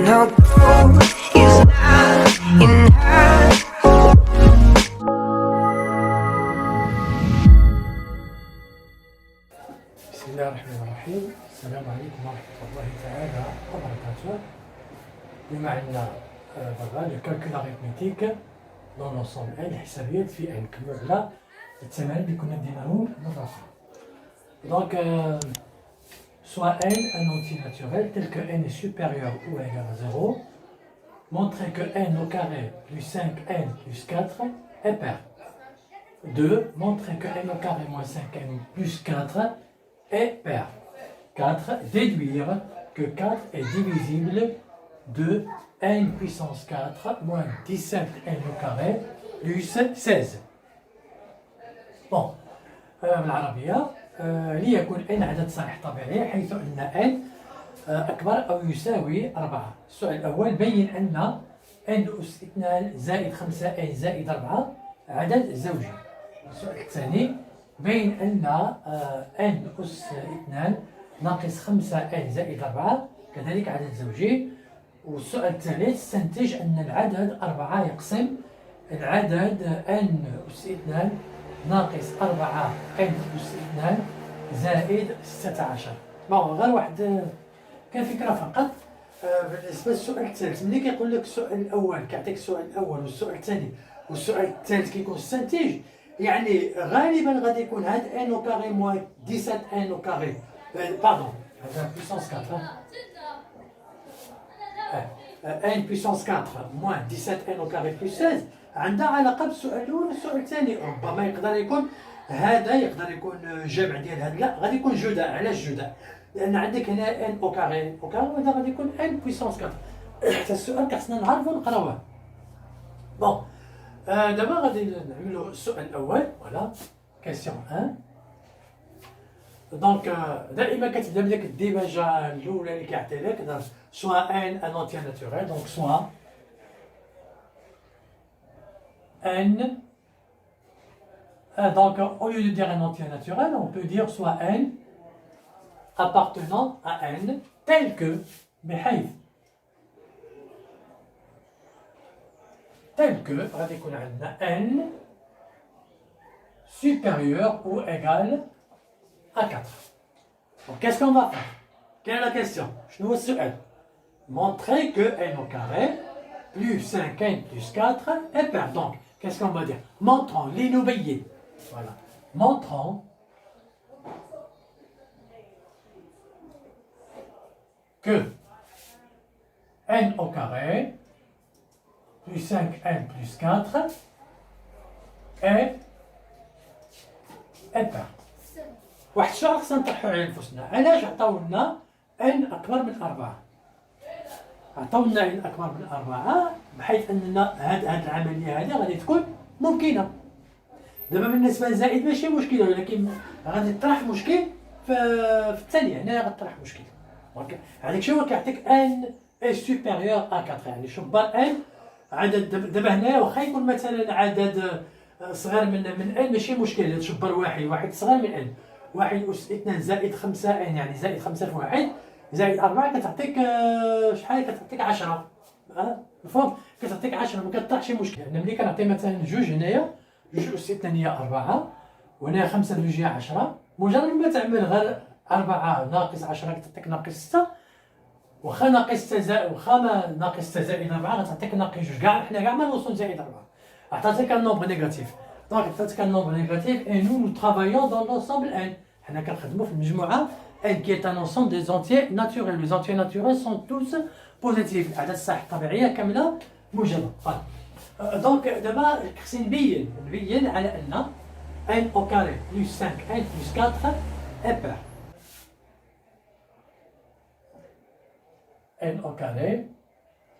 no gold is not enough. بسم الله الرحمن الرحيم. السلام عليكم ورحمة الله تعالى وبركاته. بما عندنا دابا لو كالكول اريثميتيك دون لونسومبل ان الحسابيات في ان كملوا على التمارين اللي كنا ديناهم مرة أخرى. دونك soit n un entier naturel tel que n est supérieur ou égal à 0, montrer que n au carré plus 5n plus 4 est pair. 2. Montrer que n au carré moins 5n plus 4 est pair. 4. Déduire que 4 est divisible de n puissance 4 moins 17n au carré plus 16. Bon, بالعربية ليكن n عدد صحيح طبيعي حيث أن n أكبر أو يساوي 4. السؤال الأول بين أن n أس 2 زائد 5n زائد 4 عدد زوجي. السؤال الثاني بين أن n أس 2 ناقص 5n زائد 4 كذلك عدد زوجي. والسؤال الثالث استنتج أن العدد 4 يقسم العدد n أس 2 ناقص 4 n أس 2 زائد 16. بون غير واحد كفكرة فقط بالنسبة للسؤال الثالث. ملي كيقول لك السؤال الأول كيعطيك السؤال الأول والسؤال الثاني والسؤال الثالث كيكون استنتج، يعني غالبا غادي يكون هاد n au carré moins 17n au carré باردون هذا puissance 4 n puissance 4 moins 17n au carré plus 16 عندها علاقة بالسؤال الأول والسؤال الثاني. ربما يقدر يكون هذا يقدر يكون جمع ديال هذا، لا غادي يكون جداء. علاش جداء؟ لأن عندك هنا n au carré وهذا غادي يكون n puissance 4. حتى السؤال خاصنا نعرفو نقراوه. بون دابا غادي نعملو السؤال الأول. فوالا كيسيون 1. دونك دائما كتبدا بديك الديباجة الأولى اللي كيعطي لك سوا n un entier naturel. دونك سوا n, donc au lieu de dire un entier naturel, on peut dire soit n appartenant à n tel que بحيث tel que غادي يكون عندنا n supérieur ou égal à 4. Donc qu'est-ce qu'on va faire? Quelle est la question? شنو هو السؤال؟ Montrer que n au carré plus 5n plus 4 est pair. Donc qu'est-ce qu'on va dire? Montrons, l'inoublié. Voilà. Montrons que n au carré plus 5n plus 4 est pair. واحد السؤال خصنا نطرحو على انفسنا، علاش عطاو لنا n اكبر من 4؟ عطاو لنا n اكبر من 4 بحيث اننا هاد العمليه هذه غادي تكون ممكنه. دابا بالنسبه لزائد ماشي مشكله، ولكن غادي تطرح مشكل في الثانيه. هنا غتطرح مشكل. دونك هذاك الشيء هو كيعطيك ان اي سوبيريور ا 4، يعني شبار ان عدد. دابا هنا واخا يكون مثلا عدد صغير من ان ماشي مشكل، تشبر واحد صغير من ان. 1 أس 2 زائد 5 ان يعني زائد 5 في 1 زائد 4 كتعطيك شحال؟ كتعطيك 10. مفهوم؟ كتعطيك 10 ما كطرحش مشكل. لان ملي كنعطي مثلا جوج هنايا، جوج أس 2 هي 4 وهنا 5 في 2 هي 10. مجرد ما تعمل غير 4 ناقص 10 كتعطيك ناقص 6. واخا ناقص 6 زائد واخا ما ناقص 6 زائد 4 غتعطيك ناقص 2. كاع حنا كاع ما نوصلوا لزائد 4. عطاتك ان نومبر نيجاتيف. دونك عطاتك ان نومبر نيجاتيف اي نو ترافايون دون لونسومبل ان. حنا كنخدموا في المجموعه n qui est un ensemble des entiers naturels. Les entiers naturels sont tous positifs. الأعداد الصحيحة الطبيعية كاملة موجبة. دونك دابا خصني نبين على أن n au carré plus 5n plus 4 est pair. n au carré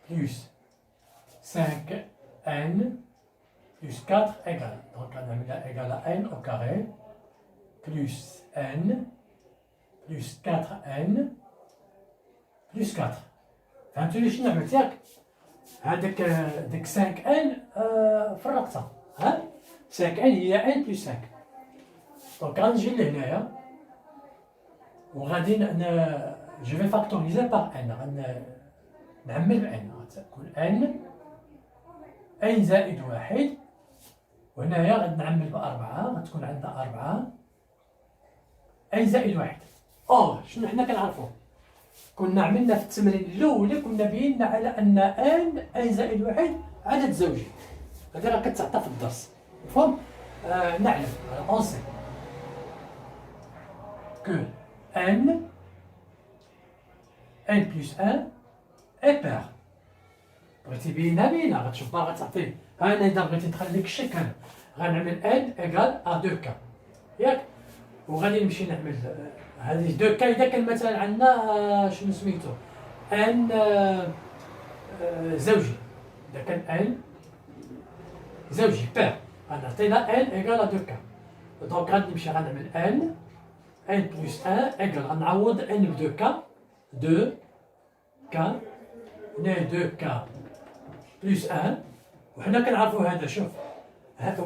plus 5n plus 4 égale. Donc on a égal à n au carré plus n plus 4n plus 4. فهمتوني شنو عملت ياك؟ هذاك ديك 5n فرقتها. 5n هي n plus 5. دونك غنجي لهنايا وغادي جو في فاكتوريزي باغ n. نعمل بان غتكون ان زائد واحد، وهنايا غادي نعمل بأربعة، غتكون عندنا أربعة ان زائد واحد. شنو حنا كنعرفو؟ كنا عملنا في التمرين الاولى كنا بينا على ان ان زائد واحد عدد زوجي، هذه راه كتعطى في الدرس، مفهوم؟ نعلم اون سي كو ان بلس ان اي بير. بغيتي بينا غتشوف غتعطيه. انا اذا بغيتي ندخل لك الشكل غنعمل ان ايكال ا 2 كا، ياك؟ وغادي نمشي نعمل هذه 2 كا اذا كان مثلا عندنا شنو سميتو ان زوجي، اذا كان ان زوجي بير غنعطينا ان ايكال ا 2 كا. دونك غادي نمشي غنعمل ان بلس ان ايكال غنعوض ان ب 2 كا، 2 كا هنا 2 كا بلس 1. وحنا كنعرفو هذا، شوف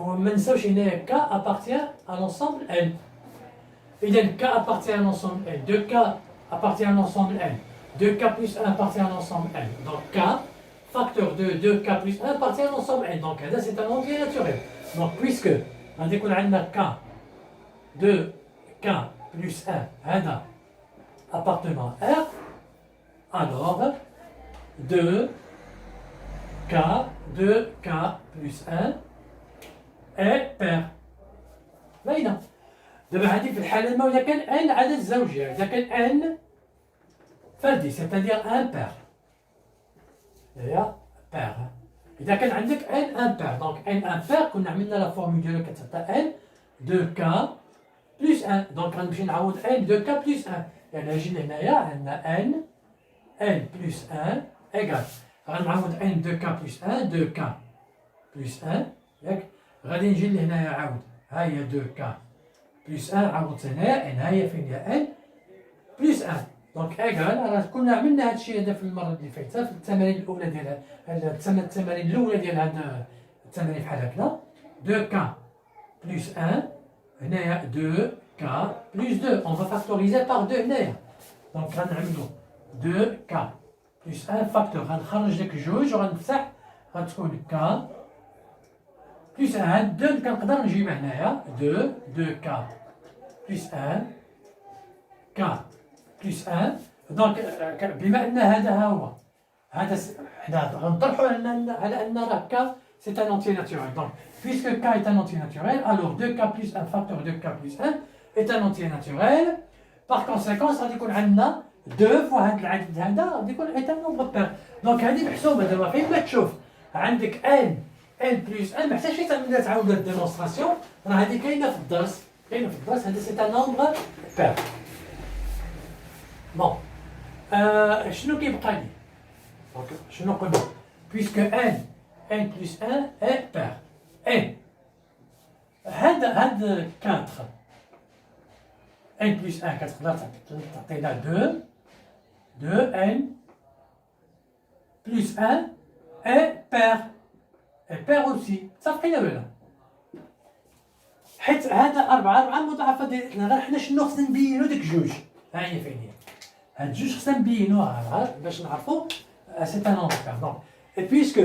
ما نساوش هنايا كا ابارتيان ا لونسومبل ان. إذا K appartient à l'ensemble N, 2K appartient à l'ensemble N, 2K plus 1 appartient à l'ensemble N. Donc K, facteur de 2K plus 1 appartient à l'ensemble N. Donc c'est un entier naturel. Donc puisque on dit qu'on a K, 2K plus 1 هذا appartenant à R, alors 2K plus 1 est pair. باينة. دابا هذه في الحالة ما إذا كان ان عدد زوجي، إذا كان ان فردي سيتادير ان بير، هي بير. إذا كان عندك ان بير، دونك ان بير كنا عملنا لا فورمول ديالو كتعطى ان 2 كا بلس 1، دونك غنمشي نعوض ان 2 كا بلس 1، يعني نجي لهنايا عندنا ان بلس 1 ايكال غنعوض ان 2 كا بلس 1 2 كا بلس 1، ياك؟ غادي نجي لهنايا عاود ها هي 2 كا بلس 1 عوضت هنا ان هي فين هي ان بلس 1، دونك ايكال راه كنا عملنا هذا الشيء هذا في المره اللي فاتت في التمارين الاولى ديال التمارين الاولى ديال هذا التمارين بحال هكذا. 2 كا بلس 1 هنايا 2 كا بلس 2 اون فا فاكتوريزي بار 2 هنايا، دونك غنعملو 2 كا بلس 1 فاكتور، غنخرج لك جوج وغنفتح غتكون كا بلس 1. هاد 2 كنقدر نجيبها هنايا 2 كا بلس 1 كا بلس 1. دونك بما ان هذا ها هو هذا حنا غنطرحوا على ان راه كا سي ان اونتي ناتوريل. دونك puisque k est un entier naturel, alors 2k plus 1 facteur 2k plus 1 est un entier naturel. Par conséquent غادي يكون عندنا 2 فوا هذا العدد هذا غادي يكون est un nombre pair. دونك هذه محسوبه دابا فين ما تشوف عندك ان بلس ان ما محتاجش تعاود الديمونستراسيون، راه هذه كاينه في الدرس، هذا سي ان نومبر بير. بون شنو كيبقى لي؟ دونك شنو قلنا؟ بويسك ان بلس ان اي بير ان، هاد 4 ان بلس ان كتقدر تعطينا 2 ان بلس ان اي بير، بير اوسي متفقين ولا لا؟ حيت هذا 4 مضاعفة ديالنا، غير حنا شنو خصنا نبينو ديك جوج، ها هي فين هي، هاد جوج خصنا نبينوها باش نعرفو سي ان نومبر بير. دونك اي بويسكو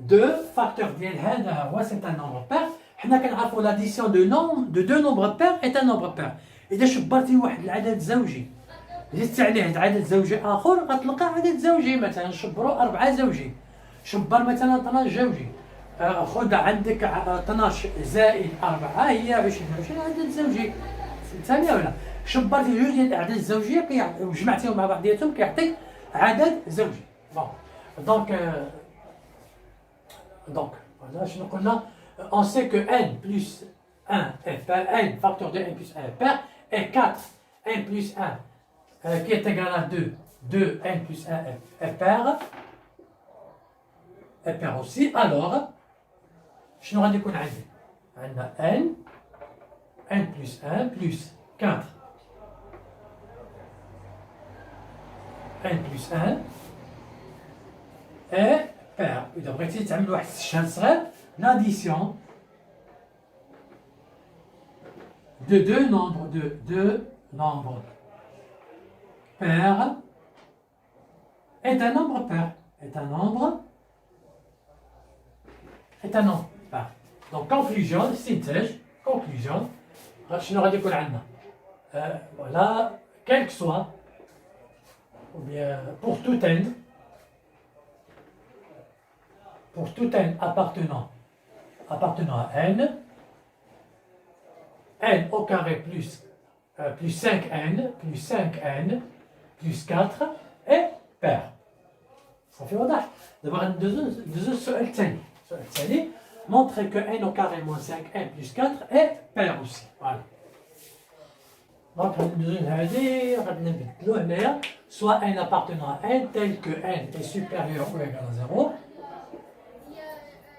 2 فاكتور ديال هذا هو سي ان نومبر بير، حنا كنعرفو لاديسيون دو دو نومبر بير اي ان نومبر بير. إذا شبرتي واحد العدد زوجي زدت عليه عدد زوجي آخر غتلقى عدد زوجي، مثلا شبرو 4 زوجي، شبر مثلا 12 زوجي، خذ عندك 12 زائد 4 هي 20 عدد زوجي، فهمتني ولا؟ شبرتي جوج ديال الاعداد الزوجيه وجمعتيهم مع بعضياتهم كيعطيك عدد زوجي. بون دونك فوالا شنو قلنا؟ on sait que n plus 1 est pair, n facteur de n plus 1 est pair, et 4 n plus 1 qui est égal à 2 n plus 1 est pair aussi. Alors شنو غادي يكون عندي؟ عندنا n plus 1 plus 4 n plus 1 est pair. إذا بغيتي تعمل واحد الشهر صغير l'addition de deux nombres pairs est un nombre pair. est un nombre pair. Donc conclusion استنتاج conclusion شنو غادي يكون عندنا voilà quel que soit ou bien pour tout n appartenant à n au carré plus 5n plus 4 est pair. صافي واضح. دابا غندوزو للسؤال الثاني. السؤال الثاني montrer que n au carré moins 5n plus 4 est pair aussi. Voilà. Donc غندوزو لهادي غادي نبدلو هنايا soit n appartenant à n tel que n est supérieur ou égal à 0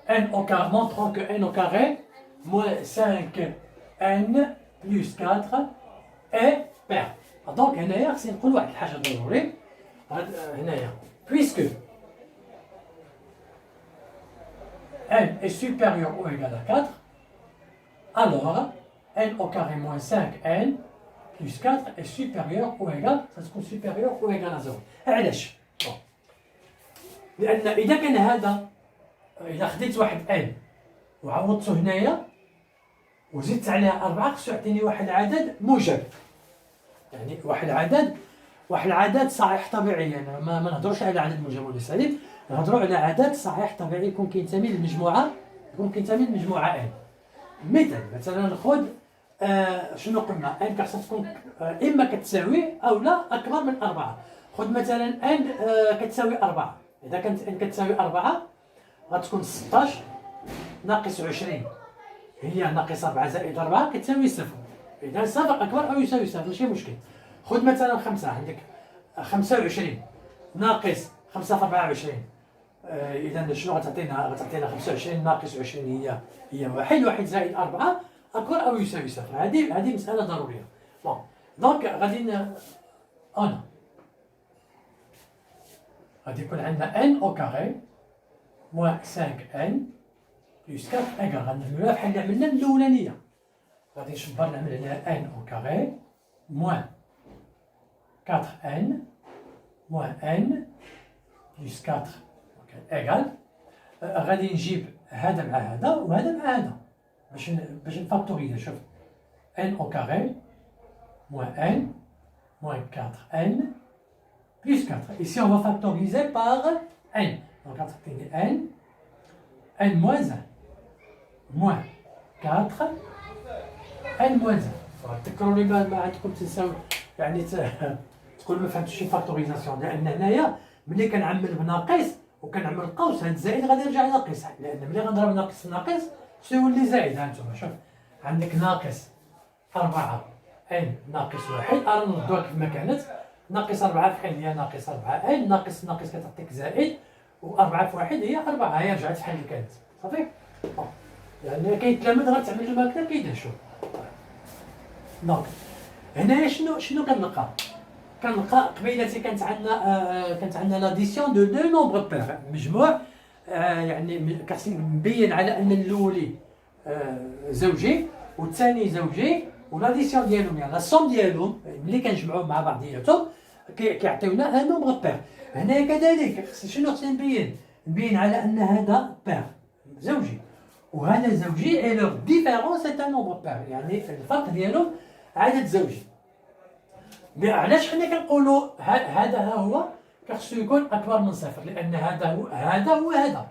n au carré montrant que n au carré moins 5n plus 4 est pair. Donc هنايا خصني نقول واحد الحاجة ضروري هنايا puisque n est supérieur ou égal à 4 alors n au carré moins 5n plus 4 est supérieur ou égal ستكون supérieur ou égal à 0. علاش؟ لأن إذا كان هذا إذا خديت واحد n وعوضته هنايا وزدت عليها 4 خصو يعطيني واحد العدد موجب. يعني واحد العدد صحيح طبيعي يعني ما نهضروش على عدد موجب ولا سالب نهضروا على عدد صحيح طبيعي يكون كينتمي للمجموعة n. مثلا خذ شنو قلنا n خاصها تكون إما كتساوي أو لا أكبر من 4. خذ مثلا n كتساوي 4. إذا كانت n كتساوي 4 غتكون 16 ناقص 20 هي ناقص 4 زائد 4 كتساوي 0. إذا 0 أكبر أو يساوي 0 ماشي مشكل. خذ مثلا 5 عندك 25 ناقص 5 في 24 إذا شنو غتعطينا 25 ناقص 20 هي 1 زائد 4 أكبر أو يساوي 0. هذه مسألة ضرورية. بون دونك غادي يكون عندنا n au carré moins 5n plus 4 égal غنعملوها بحال اللي عملنا الأولانية. غادي نشبر نعمل هنا n au carré moins 4n moins n plus 4 égal غادي نجيب هذا مع هذا وهذا مع هذا باش نفاكتوريزي. شوف n au carré moins n moins 4n plus 4. Ici on va factoriser par n. Donc غتعطيني n moins 1 moins 4 n moins 1. تذكروا لي ما عندكم تنساو يعني تقول ما فهمتش شي فاكتوريزاسيون لان هنايا ملي كنعمل بناقص وكنعمل قوس هاد الزائد غادي يرجع ناقص لان ملي غنضرب ناقص في ناقص شنو يولي زائد. ها انتم شوف عندك ناقص 4 n ناقص 1 نردوها كما كانت ناقص 4 بحال هي ناقص 4 n ناقص كتعطيك زائد و4 في 1 هي 4 هي رجعت بحال اللي كانت صافي. يعني كيتلامد غتعمل الماكله كيدهشوا. دونك هنايا شنو كنلقى قبيلتي كانت عندنا لاديسيون دو دو نومبر بير مجموع يعني كنبين نبين على ان الاولي زوجي والثاني زوجي ولاديسيون ديالهم يعني لا سوم ديالهم ملي كنجمعوهم مع بعضياتهم كيعطيونا ان نومبر بير. هنايا كذلك شنو خصني نبين على ان هذا بير زوجي وهذا زوجي اي لور ديفيرون سي ان نومبر بير يعني الفرق ديالهم عدد زوجي. علاش حنا كنقولوا هذا ها هو كخصو يكون اكبر من صفر لان هذا هو هذا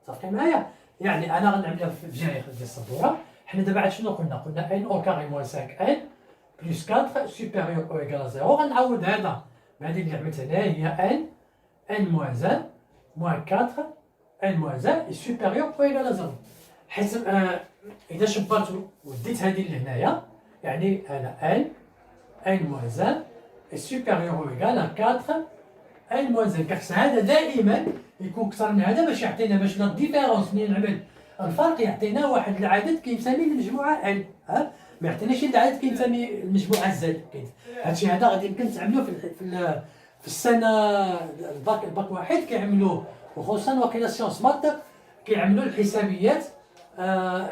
صافي معايا. يعني انا غنعملها في الجهه ديال السبوره. حنا دابا عاد شنو قلنا n au carré moins 5n plus 4 supérieur ou égal à 0. غنعوض هذا بهذه اللي عملت هنايا هي n moins 1 moins 4 n moins 1 est supérieur ou égal à 0. حيت اذا شبرت وديت هذه اللي هنايا يعني انا n moins 1 est supérieur ou égal à 4 n moins 1. كخص هذا دائما يكون اكثر من هذا باش يعطينا باش لا ديفيرونس ملي نعمل الفرق يعطينا واحد العدد كينتمي للمجموعه n. ما يعطيناش العدد كينتمي للمجموعه z. هادشي هذا غادي يمكن تعملوه في السنه الباك واحد كيعملوه وخصوصا وكيلا سيونس مات كيعملوا الحسابيات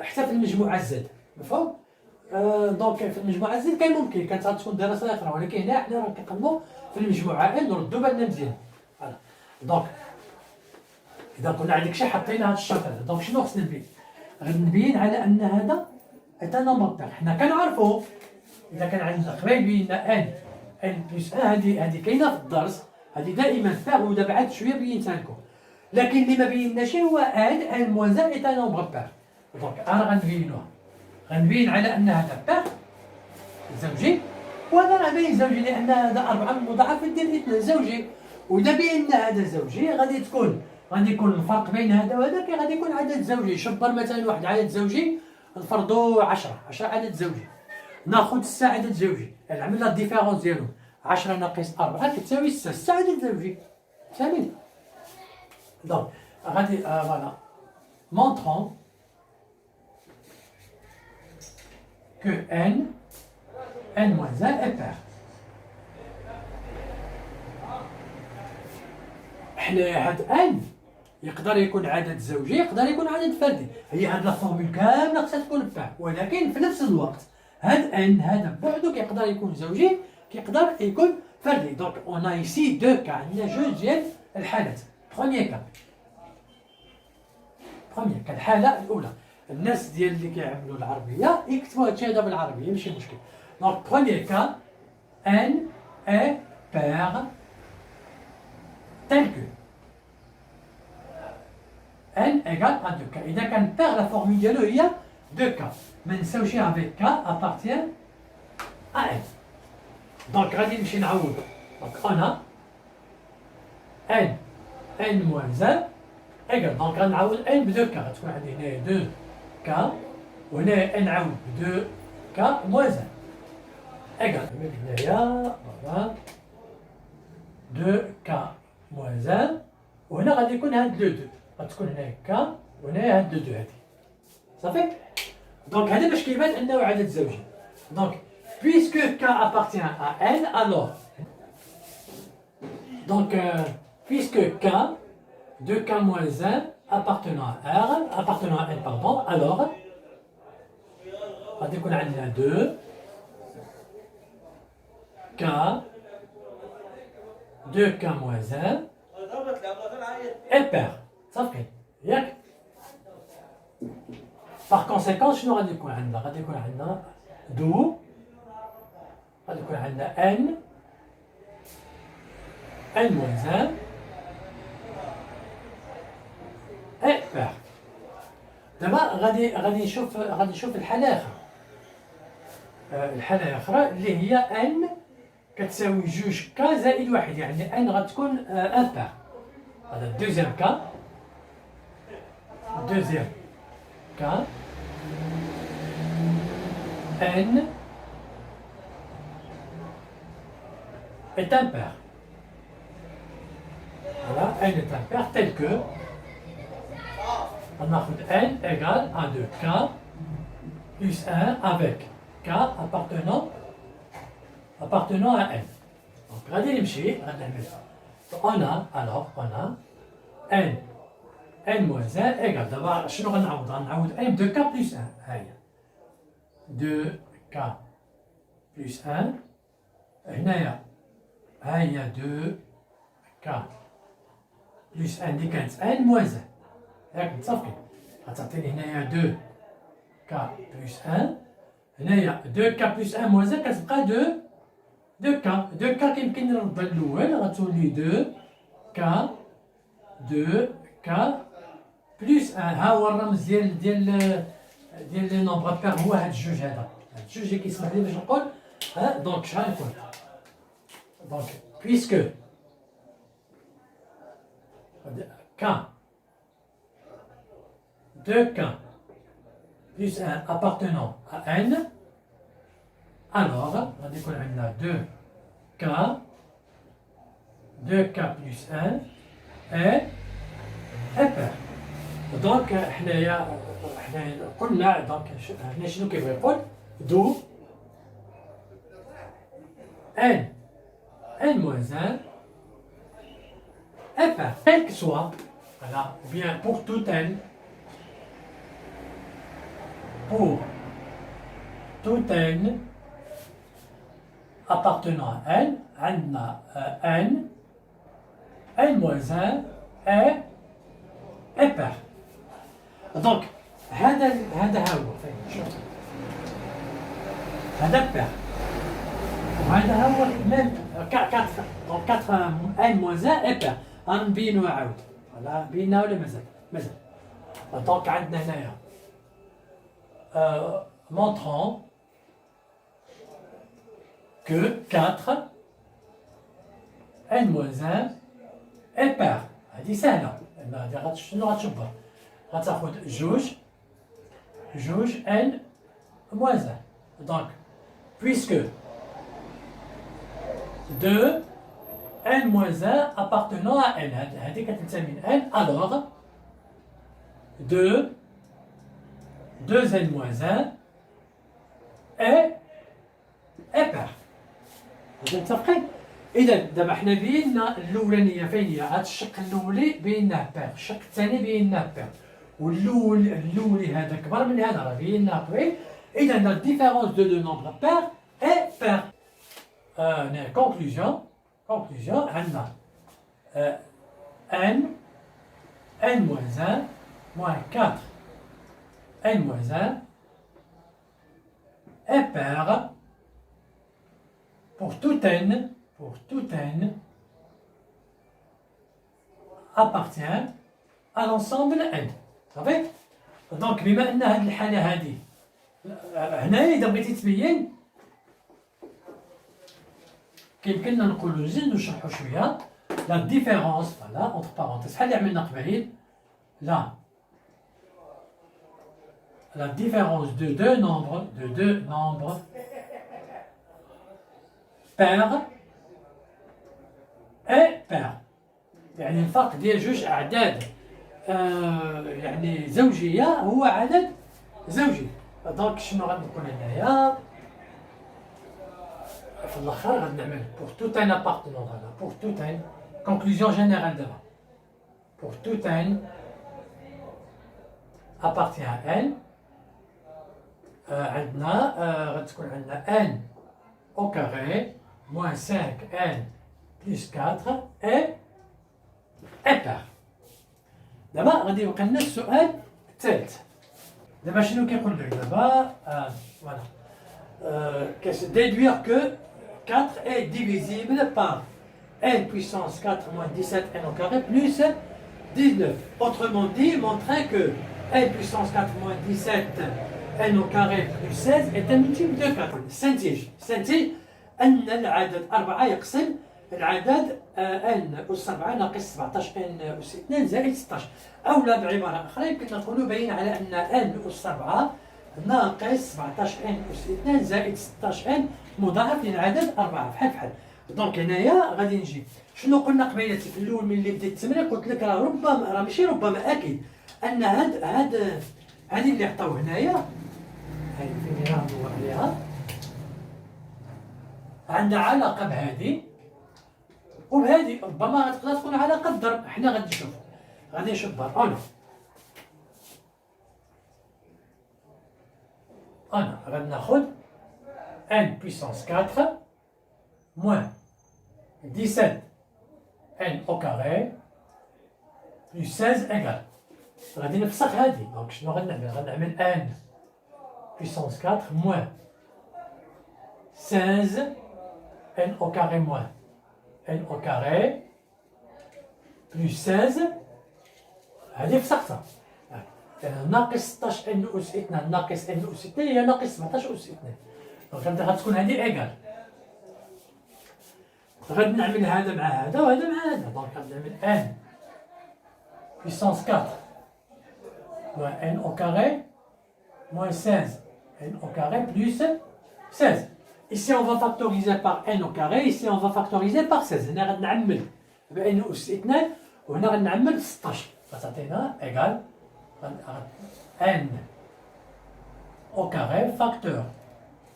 حتى في المجموعه z مفهوم. دونك في المجموعه زد كان ممكن كانت تكون دراسه اخرى ولكن هنا حنا راه كنقلبوا في المجموعه n نردوا بالنا مزيان. فوالا دونك اذا كنا عندك شي حطينا هذا الشرط هذا، دونك شنو خصنا نبين؟ غنبين على ان هذا ايتا نومبر بير. حنا كنعرفو اذا كان عندنا قبيل بينا ان بلس ان، هذه كاينه في الدرس، هذه دائما بير، ودابا عاد شويه بينتها لكم. لكن اللي ما بيناش هو ان موان ان ايتا نومبر بير. دونك انا غنبينوها، غنبين على ان هذا بير زوجي، وهذا راه باين زوجي لان هذا 4 مضاعفات ديال 2 زوجي. واذا بينا هذا زوجي غادي يكون الفرق بين هذا وهذا كي غادي يكون عدد زوجي. شبر مثلا واحد عدد زوجي نفرضوا 10 عدد زوجي، ناخذ 6 عدد زوجي، يعني عملنا الديفيرونس ديالهم 10 ناقص 4 كتساوي 6، 6 عدد زوجي فهمتي. دونك غادي فوالا montrons que n moins 1 est pair. حنا هاد ان يقدر يكون عدد زوجي، يقدر يكون عدد فردي، هي هاد لا فورمول كامله خصها تكون بير، ولكن في نفس الوقت هاد ان هذا بوحدو كيقدر يكون زوجي، كيقدر يكون فردي. دونك اون ا ايسي دو كا، عندنا جوج ديال الحالات. بروميير كا الحاله الاولى، الناس ديال اللي كيعملوا العربيه يكتبوا هادشي هذا بالعربيه ماشي مشكل. دونك بروميير كا ان اي بير tel que n égale à 2k. إذا كان بير لا فورمول ديالو هي 2k، ما نساوش avec k appartient à n. دونك غادي نمشي نعوض. دونك on a n moins 1 égale، دونك غنعوض n ب 2k، غتكون عندي هنايا 2k وهنايا نعوض ب 2k moins 1 égale هنايا فوالا 2k moins 1، وهنا غادي يكون هاد لو 2، غتكون هنايا ك وهنايا هاد لو 2 هادي صافي. دونك هذا باش كيبان انه عدد زوجي. دونك puisque k appartient à n alors donc puisque k 2k moins 1 appartenant à n pardon، alors غادي يكون عندنا 2 k 2k moins 1 est pair صافي ياك. باغ كونسيكونس شنو غادي يكون عندنا؟ غادي يكون عندنا غادي يكون عندنا n moins 1 est pair. دابا غادي نشوف الحالة الأخرى. الحالة الأخرى اللي هي n كتساوي جوج ك زائد واحد، يعني ان غتكون ان بير. هذا الدوزيام كا، n est un pair. Voilà, n est un pair tel que on a n égale à 2k plus 1 avec k appartenant à n. Donc غادي نمشي غنعمل on a n moins 1 égale، دابا شنو غنعوض n ب 2k plus 1. ها هي 2k plus 1، هنايا ها هي 2k plus 1 اللي كانت n moins 1 ياك متصافقين، غتعطيني هنايا 2k plus 1، هنايا 2k plus 1 moins 1 كتبقى 2k كيمكن نرد الاول غتولي 2k بلس 1. ها هو الرمز ديال لي نومبر بير، هو هاد الجوج هذا، هاد الجوج اللي كيسمح لي باش نقول ها. دونك شحال غيكون؟ دونك بويسكو k 2k plus 1 appartenant à n، alors غادي يكون عندنا 2k plus 1 est pair. دونك حنايا قلنا دونك هنا شنو كيبغي يقول؟ دو n moins 1 est pair. Quel que soit, voilà, ou bien pour tout n appartenant à n عندنا n moins 1 est إبر. دونك هذا هو شوف هذا بير وهذا هو ميم 4 دونك 4 ان موان 1 إبر. غنبينوها عاود فوالا بينا ولا مازال دونك عندنا هنايا montrant que 4 n-1 est pair. هذه سهلة لأن هذه شنو غتشبر غتاخد جوج n moins 1 donc puisque 2 n moins 1 appartenant à n هذه كتنتمي ل n alors 2n moins 1 est pair. هذا متفقين؟ إذا دابا حنا بينا الأولانية فين هي؟ هاد الشق الأولي بيناه بير، الشق الثاني بيناه بير، والأولي هذا كبر من هذا راه بيناه طويل، إذا لا ديفيرونس دو دو نومبر بير إي بير. كونكلوزيون عندنا n moins 1 moins 4 n moins 1 est pair pour tout n appartient à l'ensemble n. صافي؟ دونك بما ان هذه الحالة هذه هنايا إذا بغيتي تبين كيمكننا نقولوا نزيدو نشرحو شوية لا ديفيرونس فوالا اونتر بارونتيز بحال اللي عملنا قبيل la différence de deux nombres pairs est pair. يعني الفرق ديال جوج أعداد يعني زوجية هو عدد زوجي. دونك شنو غنقول هنايا في الآخر غنعمل pour tout un appartenant هذا pour tout un conclusion générale دابا pour tout un appartient à n عندنا غتكون عندنا n au carré moins 5n plus 4 et pair. دابا غادي يبقى لنا السؤال الثالث. دابا شنو كيقول لك دابا فوالا déduire que 4 est divisible par n puissance 4 moins 17n au carré plus 19. Autrement dit, montrer que n puissance 4 moins 17 n au carré plus 16 est un multiple de 4. استنتج أن العدد 4 يقسم العدد n أس 4 ناقص 17 n أس 2 زائد 16. أولا بعبارة أخرى يمكن نقولوا بين على أن n أس 4 ناقص 17 n أس 2 زائد 16 n مضاعف للعدد 4 بحال. دونك هنايا غادي نجي شنو قلنا قبيلتي في الأول ملي بديت التمرين قلت لك راه ربما راه ماشي ربما أكيد أن هاد اللي عطاو هنايا هاي فين راه ندور عليها عندها علاقة بهذه وبهذه ربما غتقدر تكون علاقة بالضرب. حنا غادي نشوف أنا غادي ناخذ n puissance 4 moins 17 n au carré plus 16 égale غادي نفسخ هذه. دونك شنو غنعمل n puissance 4 moins 16 n au carré moins n au carré plus 16 هذه فسختها. ناقص 16 n أس 2 ناقص n أس 2 هي ناقص 17 أس 2. دونك غتكون هذه إيكال. غادي نعمل هذا مع هذا وهذا مع هذا. دونك غادي نعمل n puissance 4 moins n au carré moins 16 n au carré plus 16. Ici on va factoriser par n au carré, ici on va factoriser par 16. هنا غادي نعمل ب n أس 2 وهنا غادي نعمل 16 فتعطينا إيكال n au carré facteur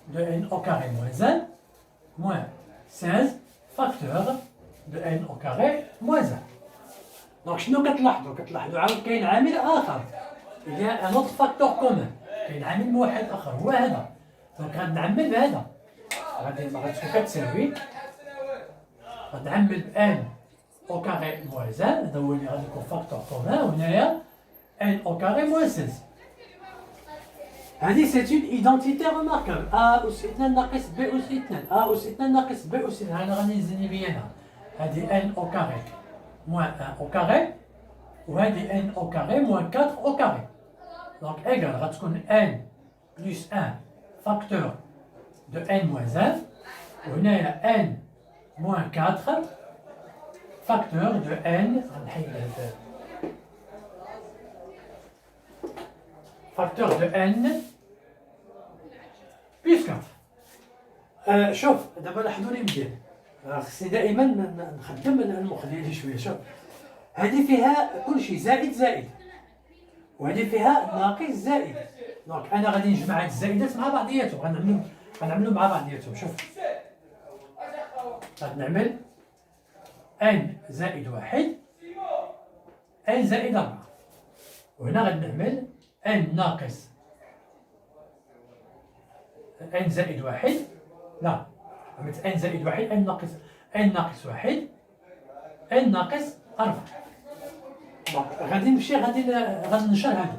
de n au carré moins 1 moins 16 facteur de n au carré moins 1. دونك شنو كتلاحظوا عاود كاين عامل آخر il y a un autre facteur commun كاين عامل موحد آخر هو هذا. دونك غادي نعمل بهذا غادي تكون كتساوي غادي نعمل n au carré moins 1 هذا هو اللي غادي يكون فاكتور كومان وهنايا n au carré moins 16. هذه c'est une identité remarquable. A أس 2 ناقص B أس 2 A أس 2 ناقص B أس 2 أنا غادي نزيد بينها. هذه n au carré moins 1 au carré وهذه n au carré moins 4 au carré. Donc égal غتكون n plus 1 facteur de n moins 1 وهنايا n moins 4 facteur de n facteur de n plus 4. شوف دابا لاحظوا لي مزيان خصني دائما نخدم المخ ديالي شويه. شوف هذه فيها كل شيء زائد زائد وهذه فيها ناقص زائد. دونك انا غادي نجمع هاد الزائدات مع بعضياتهم غنعملوا مع بعضياتهم. شوف غادي نعمل n زائد 1 n زائد 4 وهنا غادي نعمل n ناقص n زائد 1 لا عملت n زائد 1 n ناقص 1 n ناقص 4. دونك غادي نمشي غادي ننشر هادو.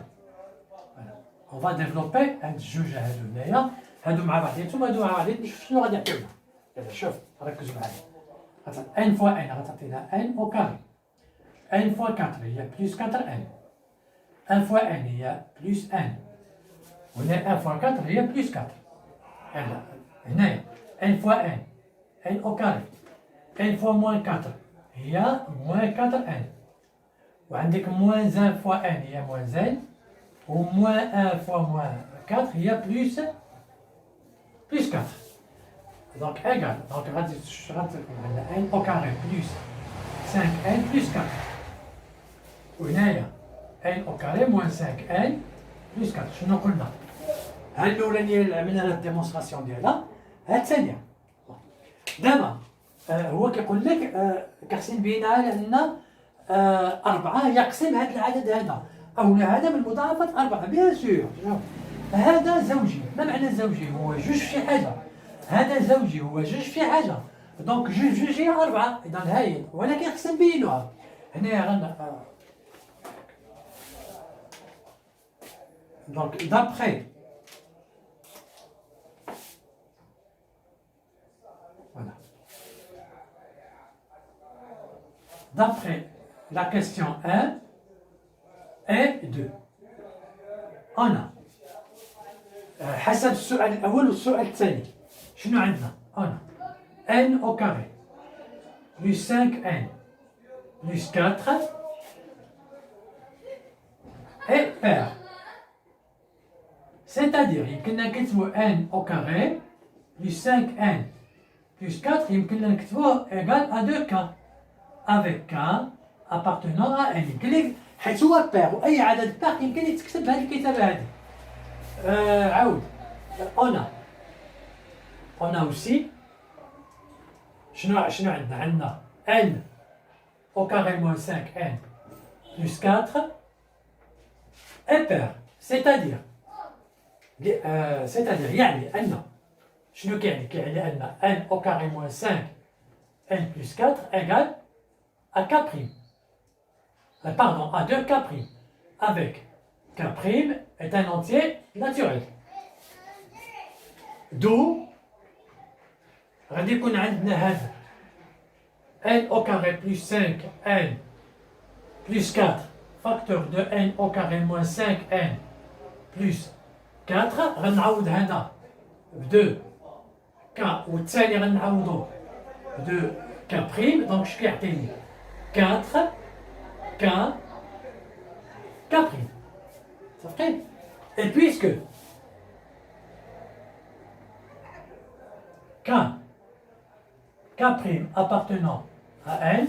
اون فا ديفلوبي هاد الجوج هادو هنايا هادو مع بعضياتهم هادو مع بعضياتهم. نشوف شنو غادي يعطيونا. يلا شوف ركزوا معايا. n فوا n غتعطينا n au carré. n فوا 4 هي بلس 4 n 1 فوا n هي بلس n وهنا 1 فوا 4 هي بلس 4. يلا هنايا n فوا n n au carré n فوا موان 4 هي موان 4 n وعندك موان 1 فوا n هي موان n وموان 1 فوا موان 4 هي بلس 4. دونك ايغال دونك غادي تكون عندنا n au carré بلس 5n بلس 4 وهنايا n au carré موان 5n بلس 4. شنو قلنا؟ ها الاولانيه اللي عملنا لها الديمونستراسيون ديالها ها الثانيه. دابا هو كيقول لك كخصني نبينها لان 4 يقسم هذا العدد هذا او هذا من مضاعفات 4 بيان سور. هذا زوجي. ما معنى زوجي؟ هو جوج في حاجه. هذا زوجي هو جوج في حاجه. دونك جوج هي 4 اذا هاي ولكن خصنا نبينوها هنايا. دونك دابخي voilà. D'après la question 1 et 2 on a حسب السؤال الأول والسؤال الثاني شنو عندنا؟ on a n au carré plus 5n plus 4 et pair. C'est-à-dire يمكننا نكتبو n au carré plus 5n plus 4 يمكننا نكتبوه égal à 2k avec k appartenant à n. يمكن لك حيت هو بير واي عدد بير يمكن لك تكتب بهذه الكتابه هذه. عاود on a aussi شنو عندنا n au carré moins 5n plus 4 et pair. c'est-à-dire يعني أن شنو كيعني أن n au carré moins 5 n plus 4 égale à k prime. Pardon, à 2k prime. Avec k prime est un entier naturel. D'où غادي يكون عندنا هذا n au carré plus 5n plus 4 facteur de n au carré moins 5n plus 4 غنعوض هذا ب 2 ك والثاني غنعوضو ب 2 ك بريم. دونك اش كيعطيني 4 ك بريم صافي. et puisque k prime appartenant à n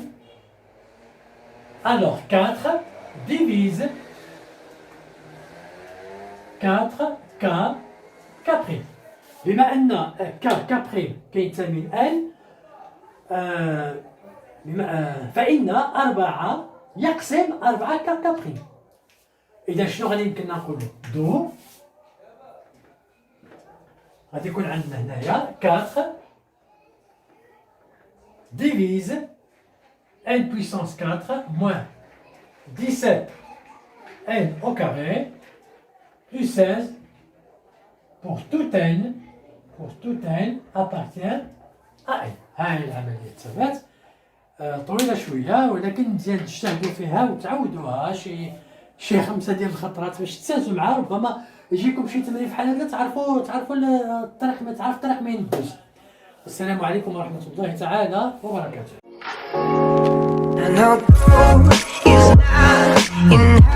alors 4 divise 4 k prime. بما أن k prime كينتمي ل n فإن 4 يقسم 4 k prime. إذا شنو غادي يمكننا نقولو؟ دو غادي يكون عندنا هنايا 4 divise n puissance 4 moins 17 n au carré plus 16 pour tout n appartient à n. هاي العملية تبات طويلة شوية، ولكن مزيان تجتهدوا فيها وتعودوها شي 5 ديال الخطرات باش تسالتوا معها. ربما يجيكم شي تمرين بحال هذا تعرفوا الطريق، ما تعرف الطريق ما يندوز. السلام عليكم ورحمة الله تعالى وبركاته. And although it's not in